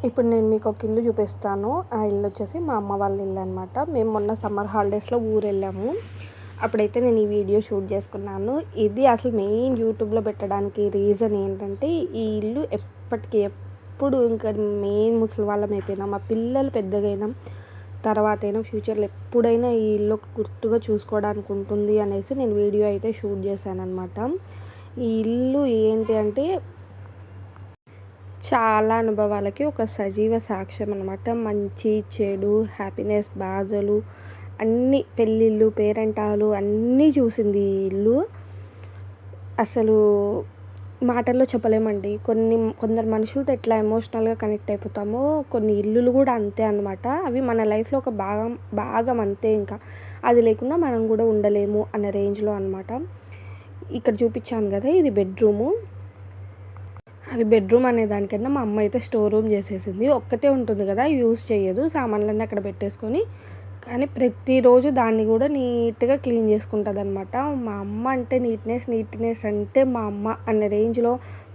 ఇప్పుడు నేను మీకు ఒక ఇల్లు చూపిస్తాను. ఆ ఇల్లు వచ్చేసి మా అమ్మ వాళ్ళ ఇల్లు అనమాట. మేము మొన్న సమ్మర్ హాలిడేస్‌లో ఊరెళ్ళాము. అప్పుడైతే నేను ఈ వీడియో షూట్ చేసుకున్నాను. ఇది అసలు మెయిన్ యూట్యూబ్‌లో పెట్టడానికి రీజన్ ఏంటంటే, ఈ ఇల్లు ఎప్పటికి ఎప్పుడు ఇంకా మెయిన్ ముసలి వాళ్ళం అయిపోయినాం. మా పిల్లలు పెద్దగైనాం తర్వాతైనా ఫ్యూచర్‌లో ఎప్పుడైనా ఈ ఇల్లు ఒక గుర్తుగా చూసుకోవడానికి ఉంటుంది అనేసి నేను వీడియో అయితే షూట్ చేశాననమాట. ఈ ఇల్లు ఏంటి అంటే చాలా అనుభవాలకి ఒక సజీవ సాక్ష్యం అనమాట. మంచి, చెడు, హ్యాపీనెస్, బాధలు అన్నీ, పెళ్ళిళ్ళు, పేరంటాలు అన్నీ చూసింది ఈ ఇల్లు. అసలు మాటల్లో చెప్పలేమండి. కొందరు మనుషులతో ఎట్లా ఎమోషనల్‌గా కనెక్ట్ అయిపోతామో, కొన్ని ఇల్లులు కూడా అంతే అనమాట. అవి మన లైఫ్‌లో ఒక భాగం అంతే ఇంకా. అది లేకుండా మనం కూడా ఉండలేము అన్న రేంజ్‌లో అనమాట. ఇక్కడ చూపించాను కదా, ఇది బెడ్‌రూము. అది బెడ్రూమ్ అనే దానికన్నా మా అమ్మ అయితే స్టోర్ రూమ్ చేసేసింది. ఒక్కటే ఉంటుంది కదా, యూజ్ చేయదు. సామాన్లన్నీ అక్కడ పెట్టేసుకొని, కానీ ప్రతిరోజు దాన్ని కూడా నీట్‌గా క్లీన్ చేసుకుంటదనమాట. మా అమ్మ అంటే నీట్‌నెస్ అంటే మా అమ్మ అనే రేంజ్‌లో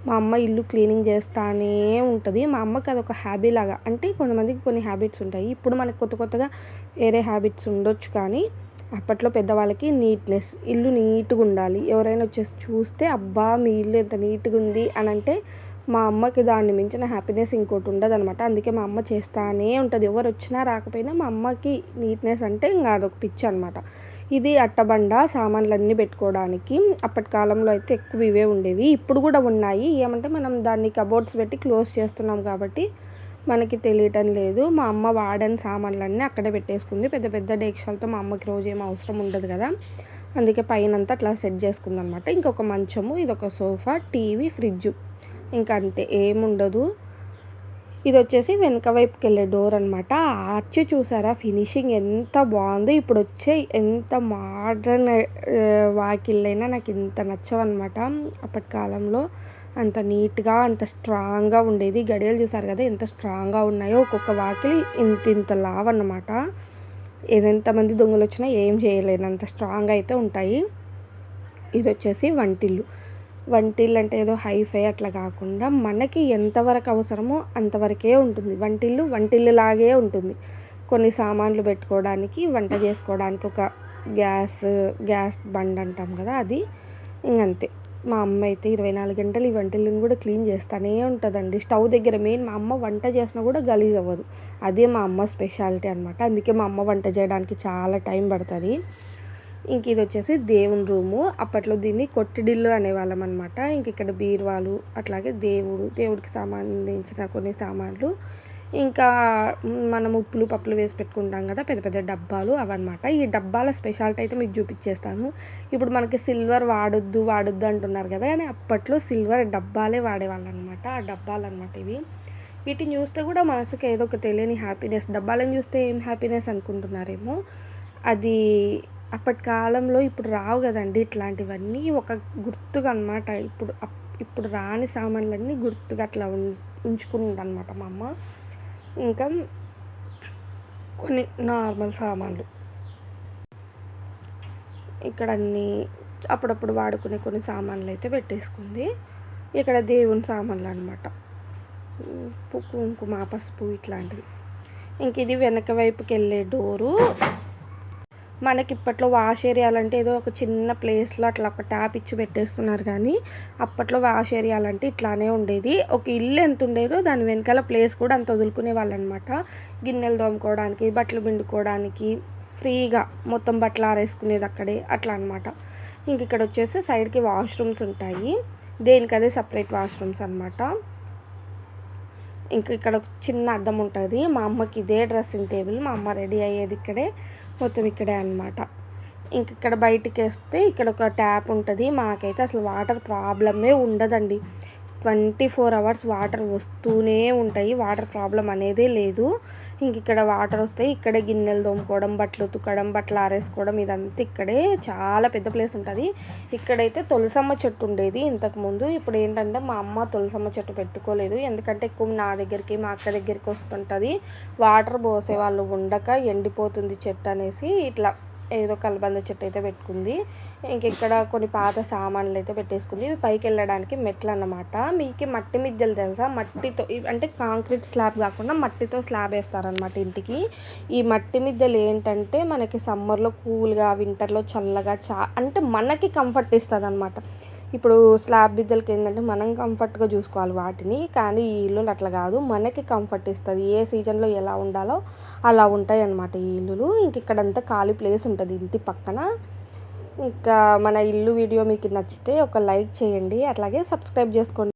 మా అమ్మ ఇల్లు క్లీనింగ్ చేస్తానే ఉంటది. మా అమ్మకి అదొక హాబీ లాగా. అంటే కొంతమందికి కొన్ని హ్యాబిట్స్ ఉంటాయి. ఇప్పుడు మనకు కొత్తగా వేరే హ్యాబిట్స్ ఉండొచ్చు, కానీ అప్పట్లో పెద్దవాళ్ళకి నీట్‌నెస్, ఇల్లు నీట్‌గా ఉండాలి. ఎవరైనా వచ్చేసి చూస్తే అబ్బా మీ ఇల్లు ఎంత నీట్‌గా ఉంది అని అంటే, మా అమ్మకి దాన్ని మించిన హ్యాపీనెస్ ఇంకోటి ఉండదనమాట. అందుకే మా అమ్మ చేస్తానే ఉంటుంది. ఎవరు వచ్చినా రాకపోయినా మా అమ్మకి నీట్‌నెస్ అంటే ఇంకా అదొక పిచ్చి అనమాట. ఇది అట్టబండ, సామాన్లన్నీ పెట్టుకోవడానికి. అప్పటి కాలంలో అయితే ఎక్కువ ఇవే ఉండేవి. ఇప్పుడు కూడా ఉన్నాయి. ఏమంటే మనం దాన్ని కబోర్డ్స్ పెట్టి క్లోజ్ చేస్తున్నాం కాబట్టి మనకి తెలియటం లేదు. మా అమ్మ వాడని సామాన్లన్నీ అక్కడే పెట్టేసుకుంది. పెద్ద పెద్ద డేక్షాలతో మా అమ్మకి రోజు ఏం అవసరం ఉండదు కదా, అందుకే పైనంతా అట్లా సెట్ చేసుకుందనమాట. ఇంకొక మంచము, ఇదొక సోఫా, టీవీ, ఫ్రిడ్జు, ఇంకా అంతే, ఏముండదు. ఇది వచ్చేసి వెనక వైపుకి వెళ్ళే డోర్ అనమాట. ఆర్చ్ చూసారా, ఫినిషింగ్ ఎంత బాగుందో. ఇప్పుడు వచ్చే ఎంత మోడ్రన్ వాకిళ్ళైనా నాకు ఇంత నచ్చవన్నమాట. అప్పటి కాలంలో అంత నీట్గా, అంత స్ట్రాంగ్గా ఉండేది. గడియలు చూసారు కదా ఎంత స్ట్రాంగ్గా ఉన్నాయో. ఒక్కొక్క వాకిలి ఇంత లావు అన్నమాట. ఎంతమంది దొంగలు వచ్చినా ఏం చేయలేనంత స్ట్రాంగ్ అయితే ఉంటాయి. ఇది వచ్చేసి వంటిల్లు. వంటిల్లు అంటే ఏదో హైఫై అట్లా కాకుండా మనకి ఎంతవరకు అవసరమో అంతవరకే ఉంటుంది. వంటిల్లు లాగే ఉంటుంది. కొన్ని సామాన్లు పెట్టుకోవడానికి, వంట చేసుకోవడానికి ఒక గ్యాస్ బండ్ అంటాం కదా, అది ఇంకంతే. మా అమ్మ అయితే 24 గంటలు ఈ వంటిల్లుని కూడా క్లీన్ చేస్తూనే ఉంటుందండి. స్టవ్ దగ్గర మెయిన్ మా అమ్మ వంట చేసినా కూడా గలీజ్ అవ్వదు. అదే మా అమ్మ స్పెషాలిటీ అనమాట. అందుకే మా అమ్మ వంట చేయడానికి చాలా టైం పడుతుంది. ఇంక ఇది వచ్చేసి దేవుని రూము. అప్పట్లో దీన్ని కొట్టిడిల్లు అనేవాళ్ళం అనమాట. ఇంక ఇక్కడ బీరువాలు, అట్లాగే దేవుడికి సంబంధించిన కొన్ని సామాన్లు, ఇంకా మనం ఉప్పులు పప్పులు వేసి పెట్టుకుంటాం కదా పెద్ద పెద్ద డబ్బాలు, అవన్నమాట. ఈ డబ్బాల స్పెషాలిటీ అయితే మీకు చూపించేస్తాను. ఇప్పుడు మనకి సిల్వర్ వాడొద్దు అంటున్నారు కదా, కానీ అప్పట్లో సిల్వర్ డబ్బాలే వాడేవాళ్ళు అనమాట. ఆ డబ్బాలు అనమాట ఇవి. వీటిని చూస్తే కూడా మనసుకి ఏదో ఒక తెలియని హ్యాపీనెస్. డబ్బాలను చూస్తే ఏం హ్యాపీనెస్ అనుకుంటున్నారేమో, అది అప్పటి కాలంలో ఇప్పుడు రావు కదండి ఇట్లాంటివన్నీ. ఒక గుర్తుగా అనమాట. ఇప్పుడు రాని సామాన్లన్నీ గుర్తుగా అట్లా ఉంచుకుందనమాట మా అమ్మ. ఇంకా కొన్ని నార్మల్ సామాన్లు ఇక్కడ అన్నీ అప్పుడప్పుడు వాడుకునే కొన్ని సామాన్లు అయితే పెట్టేసుకుంది. ఇక్కడ దేవుని సామాన్లు అనమాట, కుంకుమ, పసుపు ఇట్లాంటివి. ఇంక ఇది వెనక వైపుకి వెళ్ళే డోరు. మనకి ఇప్పట్లో వాష్ ఏరియాలంటే ఏదో ఒక చిన్న ప్లేస్లో అట్లా ఒక ట్యాప్ ఇచ్చి పెట్టేస్తున్నారు, కానీ అప్పట్లో వాష్ ఏరియాలంటే ఇట్లానే ఉండేది. ఒక ఇల్లు ఎంత ఉండేదో దాని వెనకాల ప్లేస్ కూడా అంత వదులుకునే వాళ్ళు అనమాట. గిన్నెలు తోముకోవడానికి, బట్టలు పిండుకోవడానికి, ఫ్రీగా మొత్తం బట్టలు ఆరేసుకునేది అక్కడే, అట్లా అనమాట. ఇంక ఇక్కడ వచ్చేసి సైడ్కి వాష్రూమ్స్ ఉంటాయి. దేనికదే సపరేట్ వాష్రూమ్స్ అనమాట. ఇంక ఇక్కడ చిన్న అద్దం ఉంటుంది. మా అమ్మకి ఇదే డ్రెస్సింగ్ టేబుల్. మా అమ్మ రెడీ అయ్యేది ఇక్కడే, మొత్తం ఇక్కడే అనమాట. ఇంక ఇక్కడ బయటికి వస్తే ఇక్కడ ఒక ట్యాప్ ఉంటుంది. మాకైతే అసలు వాటర్ ప్రాబ్లమే ఉండదండి. 24 hours వాటర్ వస్తూనే ఉంటాయి. వాటర్ ప్రాబ్లం అనేదే లేదు. ఇంక ఇక్కడ వాటర్ వస్తాయి. ఇక్కడే గిన్నెలు తోముకోవడం, బట్టలు ఉతకడం, బట్టలు ఆరేసుకోవడం, ఇదంతా ఇక్కడే. చాలా పెద్ద ప్లేస్ ఉంటుంది. ఇక్కడైతే తులసమ్మ చెట్టు ఉండేది ఇంతకుముందు. ఇప్పుడు ఏంటంటే మా అమ్మ తులసమ్మ చెట్టు పెట్టుకోలేదు. ఎందుకంటే ఎక్కువ నా దగ్గరికి, మా అక్క దగ్గరికి వస్తుంటుంది. వాటర్ పోసే వాళ్ళు ఉండక ఎండిపోతుంది చెట్టు అనేసి ఇట్లా ఏదో కలబంద చెట్టు అయితే పెట్టుకుంది. ఇక్కడ కొన్ని పాత సామాన్లు అయితే పెట్టేసుకుంది. ఇవి పైకి వెళ్ళడానికి మెట్లు అన్నమాట. మీకు మట్టి మిద్దెలు తెలుసా? మట్టితో అంటే కాంక్రీట్ స్లాబ్ కాకుండా మట్టితో స్లాబ్ వేస్తారనమాట ఇంటికి. ఈ మట్టి మిద్దెలు ఏంటంటే మనకి సమ్మర్లో కూల్గా, వింటర్లో చల్లగా అంటే మనకి కంఫర్ట్ ఇస్తుంది అనమాట. ఇప్పుడు స్లాబ్ మిద్దెలకి ఏంటంటే మనం కంఫర్ట్గా చూసుకోవాలి వాటిని, కానీ ఈ ఇల్లులు అట్లా కాదు, మనకి కంఫర్ట్ ఇస్తుంది. ఏ సీజన్లో ఎలా ఉండాలో అలా ఉంటాయి అన్నమాట ఈ ఇల్లులు. ఇక్కడంతా ఖాళీ ప్లేస్ ఉంటుంది ఇంటి పక్కన. ఇంకా మన ఇల్లు వీడియో మీకు నచ్చితే ఒక లైక్ చేయండి, అట్లాగే సబ్స్క్రైబ్ చేసుకోండి.